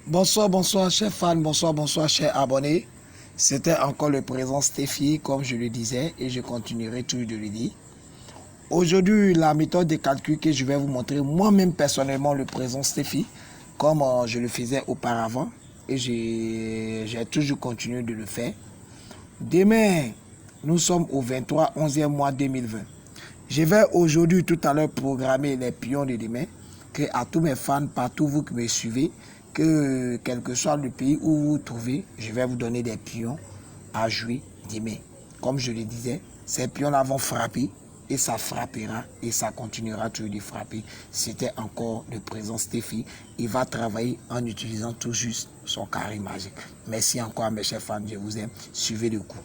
Bonsoir, bonsoir, chers fans, bonsoir, bonsoir, chers abonnés. C'était encore le présent Stéphie, comme je le disais, et je continuerai toujours de le dire. Aujourd'hui, la méthode de calcul que je vais vous montrer, moi-même personnellement, le présent Stéphie, comme je le faisais auparavant, et j'ai toujours continué de le faire. Demain, nous sommes au 23 11e mois 2020. Je vais aujourd'hui, tout à l'heure, programmer les pions de demain, que à tous mes fans, partout vous qui me suivez, que quel que soit le pays où vous vous trouvez, je vais vous donner des pions à jouer demain. Comme je le disais, ces pions-là vont frapper et ça frappera et ça continuera toujours de frapper. C'était encore le présent Stéphie. Il va travailler en utilisant tout juste son carré magique. Merci encore mes chers fans, je vous aime. Suivez le coup.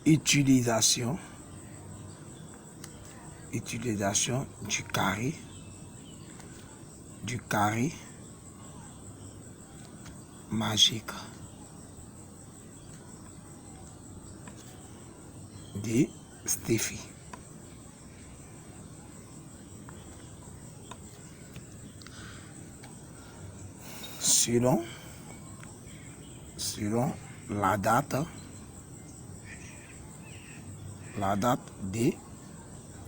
Utilisation du carré magique de Stéphie. Selon la date de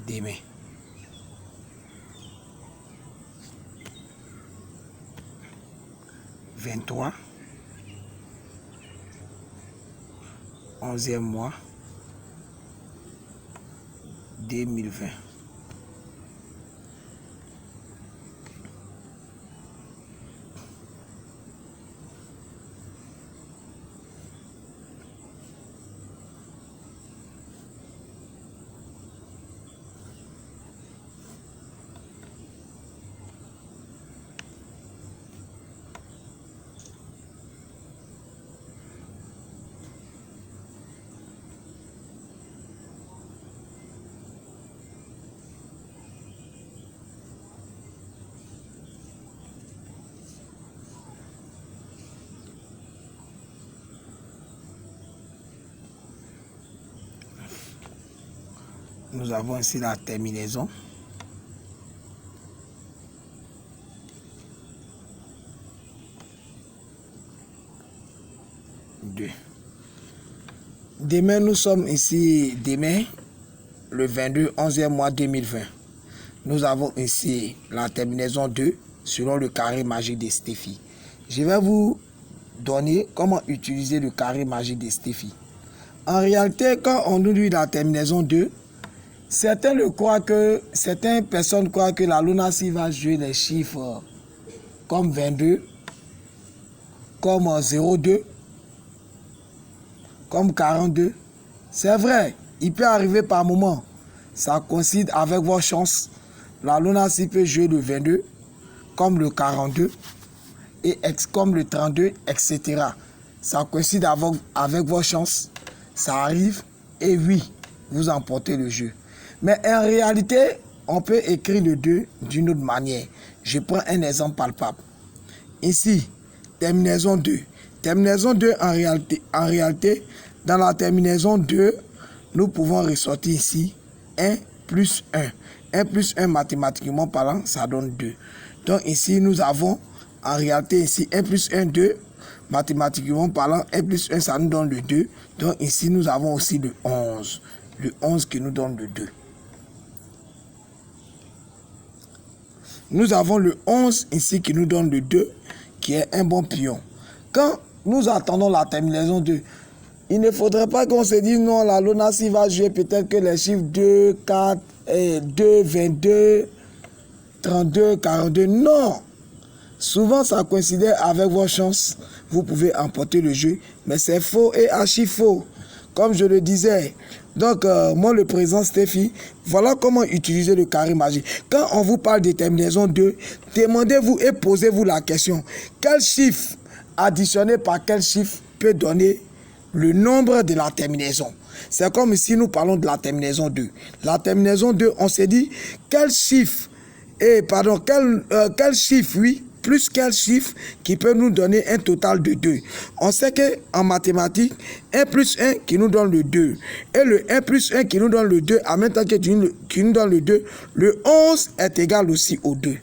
demain. « 23 11e mois 2020. Nous avons ici la terminaison. Demain, nous sommes ici, demain, le 22, 11e mois 2020. Nous avons ici la terminaison 2 selon le carré magique de Stéphie. Je vais vous donner comment utiliser le carré magique de Stéphie. En réalité, quand on nous dit la terminaison 2, certaines personnes croient que la Lunacy va jouer les chiffres comme 22, comme 02, comme 42. C'est vrai, il peut arriver par moment. Ça coïncide avec vos chances. La Lunacy peut jouer le 22, comme le 42, et comme le 32, etc. Ça coïncide avec vos chances. Ça arrive, et oui, vous emportez le jeu. Mais en réalité, on peut écrire le 2 d'une autre manière. Je prends un exemple palpable. Ici, terminaison 2. Terminaison 2, en réalité, dans la terminaison 2, nous pouvons ressortir ici 1 plus 1. 1 plus 1, mathématiquement parlant, ça donne 2. Donc ici, nous avons en réalité ici 1 plus 1, 2. Mathématiquement parlant, 1 plus 1, ça nous donne le 2. Donc ici, nous avons aussi le 11. Le 11 qui nous donne le 2. Nous avons le 11 ici qui nous donne le 2, qui est un bon pion. Quand nous attendons la terminaison 2, il ne faudrait pas qu'on se dise non, la Lunacy va jouer peut-être que les chiffres 2, 4, 2, 22, 32, 42. Non! Souvent, ça coïncide avec vos chances. Vous pouvez emporter le jeu, mais c'est faux et archi faux. Comme je le disais, donc moi le présent Stéphie, voilà comment utiliser le carré magique. Quand on vous parle de terminaison 2, demandez-vous et posez-vous la question. Quel chiffre additionné par quel chiffre peut donner le nombre de la terminaison? C'est comme si nous parlons de la terminaison 2. La terminaison 2, on s'est dit quel chiffre, quel chiffre, oui, plus quel chiffre qui peut nous donner un total de 2. On sait qu'en mathématiques, 1 plus 1 qui nous donne le 2. Et le 1 plus 1 qui nous donne le 2, en même temps que qui nous donne le 2, le 11 est égal aussi au 2.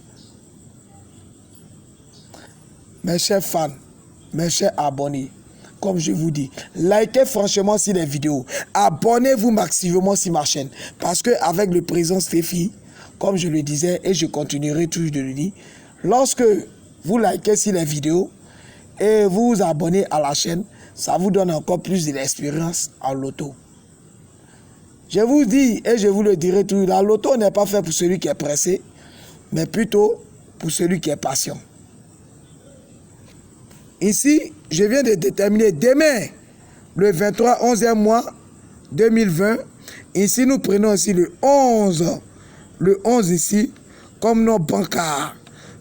mes chers fans, mes chers abonnés, comme je vous dis, likez franchement sur les vidéos. Abonnez-vous massivement sur ma chaîne. Parce qu'avec le président Steffi, comme je le disais et je continuerai toujours de le dire, lorsque vous likez sur les vidéos et vous vous abonnez à la chaîne, ça vous donne encore plus de l'expérience en loto. Je vous dis et je vous le dirai toujours, la loto n'est pas fait pour celui qui est pressé, mais plutôt pour celui qui est patient. Ici, je viens de déterminer demain, le 23, 11e mois 2020. Ici, nous prenons ici le 11. Le 11 ici, comme nos bancaires.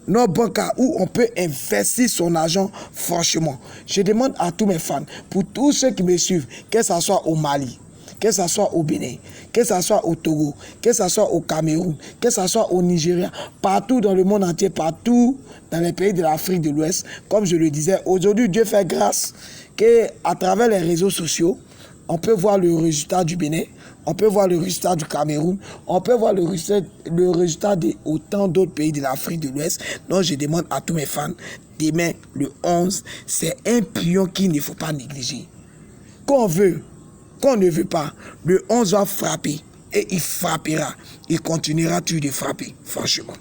Nos bancaires où on peut investir son argent franchement. Je demande à tous mes fans, pour tous ceux qui me suivent, que ce soit au Mali, que ce soit au Bénin, que ce soit au Togo, que ce soit au Cameroun, que ce soit au Nigeria, partout dans le monde entier, partout dans les pays de l'Afrique de l'Ouest. Comme je le disais, aujourd'hui, Dieu fait grâce qu'à travers les réseaux sociaux, on peut voir le résultat du Bénin, on peut voir le résultat du Cameroun, on peut voir le résultat de autant d'autres pays de l'Afrique de l'Ouest. Donc, je demande à tous mes fans, demain, le 11, c'est un pion qu'il ne faut pas négliger. Qu'on veut, qu'on ne veut pas, le 11 va frapper. Et il frappera. Il continuera toujours de frapper, franchement.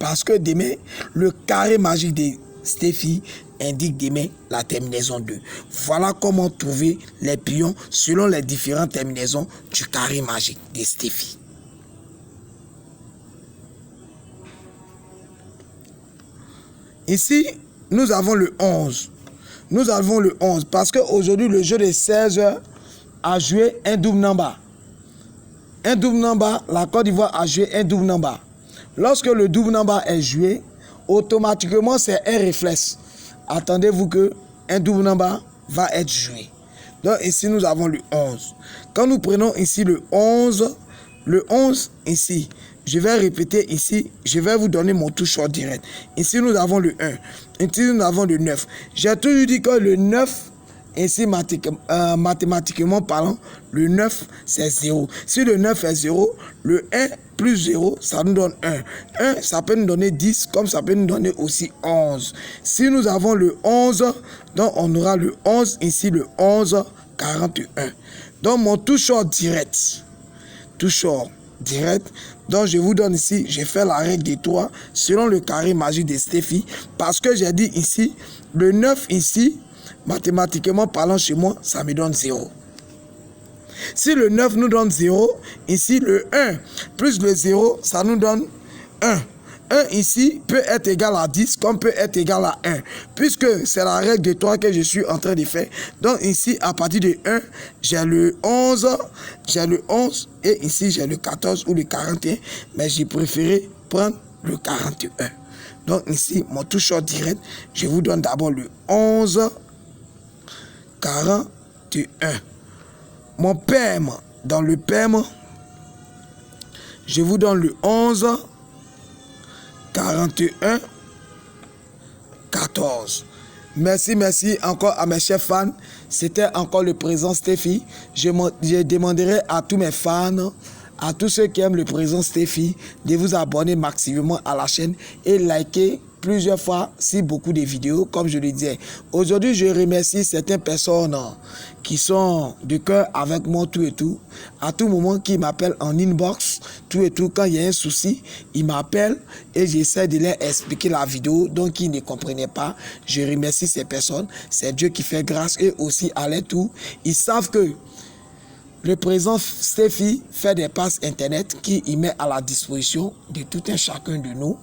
Parce que demain, le carré magique de Steffi indique demain la terminaison 2. Voilà comment trouver les pions selon les différentes terminaisons du carré magique de Steffi. Ici, nous avons le 11. Nous avons le 11 parce qu'aujourd'hui, le jeu de 16 heures a joué un double number. Un double number, la Côte d'Ivoire a joué un double number. Lorsque le double number est joué, automatiquement, c'est un réflexe. Attendez-vous que un double number va être joué. Donc ici, nous avons le 11. Quand nous prenons ici le 11 ici, je vais répéter ici, je vais vous donner mon touche short direct. Ici, nous avons le 1. Ici, nous avons le 9. J'ai toujours dit que le 9, ici, mathématiquement parlant, le 9, c'est 0. Si le 9 est 0, le 1 plus 0, ça nous donne 1. 1, ça peut nous donner 10, comme ça peut nous donner aussi 11. Si nous avons le 11, donc on aura le 11, ici le 11, 41. Donc mon touche short direct. Touche short direct. Donc je vous donne ici, j'ai fait la règle des 3 selon le carré magique de Steffi. Parce que j'ai dit ici, le 9 ici, mathématiquement parlant chez moi, ça me donne 0. Si le 9 nous donne 0, ici le 1 plus le 0, ça nous donne 1. 1 ici peut être égal à 10 comme peut être égal à 1. Puisque c'est la règle de 3 que je suis en train de faire. Donc ici, à partir de 1, j'ai le 11 et ici j'ai le 14 ou le 41. Mais j'ai préféré prendre le 41. Donc ici, mon touche short direct, je vous donne d'abord le 11, 41. Mon paiement, dans le paiement, je vous donne le 11, 41, 14. Merci encore à mes chers fans. C'était encore le président Steffi. Je demanderai à tous mes fans, à tous ceux qui aiment le président Steffi, de vous abonner massivement à la chaîne et liker plusieurs fois si beaucoup de vidéos, comme je le disais. Aujourd'hui, je remercie certaines personnes qui sont de cœur avec moi tout et tout. À tout moment, qui m'appellent en inbox, tout et tout. Quand il y a un souci, ils m'appellent et j'essaie de leur expliquer la vidéo. Donc, ils ne comprenaient pas. Je remercie ces personnes. C'est Dieu qui fait grâce et aussi à leur tour. Ils savent que le président Steffi fait des passes internet qu'il met à la disposition de tout un chacun de nous.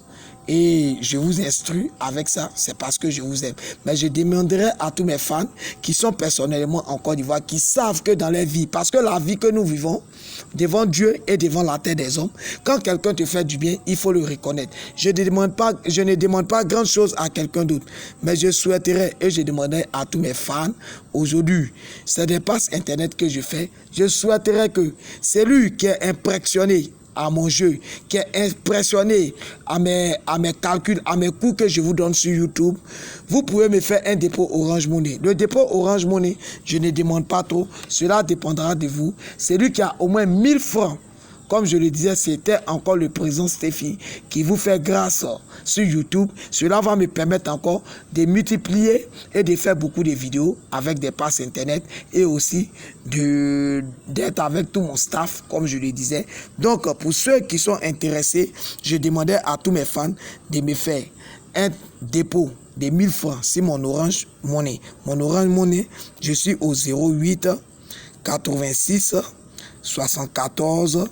Et je vous instruis avec ça, c'est parce que je vous aime. Mais je demanderai à tous mes fans qui sont personnellement en Côte d'Ivoire, qui savent que dans leur vie, parce que la vie que nous vivons, devant Dieu et devant la terre des hommes, quand quelqu'un te fait du bien, il faut le reconnaître. Je ne demande pas grand chose à quelqu'un d'autre, mais je souhaiterais et je demanderai à tous mes fans, aujourd'hui, c'est des passes internet que je fais, je souhaiterais que celui qui est impressionné à mon jeu, qui est impressionné à mes calculs, à mes coûts que je vous donne sur YouTube, vous pouvez me faire un dépôt Orange Money. Le dépôt Orange Money, je ne demande pas trop, cela dépendra de vous. Celui qui a au moins 1000 francs comme je le disais, c'était encore le président Steffi qui vous fait grâce sur YouTube. Cela va me permettre encore de multiplier et de faire beaucoup de vidéos avec des passes internet et aussi d'être avec tout mon staff, comme je le disais. Donc, pour ceux qui sont intéressés, je demandais à tous mes fans de me faire un dépôt de 1000 francs sur mon Orange Money. Mon Orange Money, je suis au 08 86 74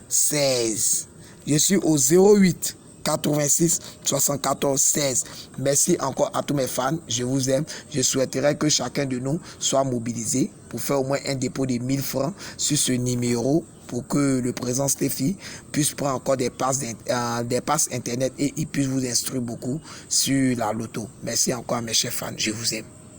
16. Je suis au 08 86 74 16. Merci encore à tous mes fans. Je vous aime. Je souhaiterais que chacun de nous soit mobilisé pour faire au moins un dépôt de 1000 francs sur ce numéro pour que le président Steffi puisse prendre encore des passes internet et il puisse vous instruire beaucoup sur la loto. Merci encore à mes chers fans. Je vous aime.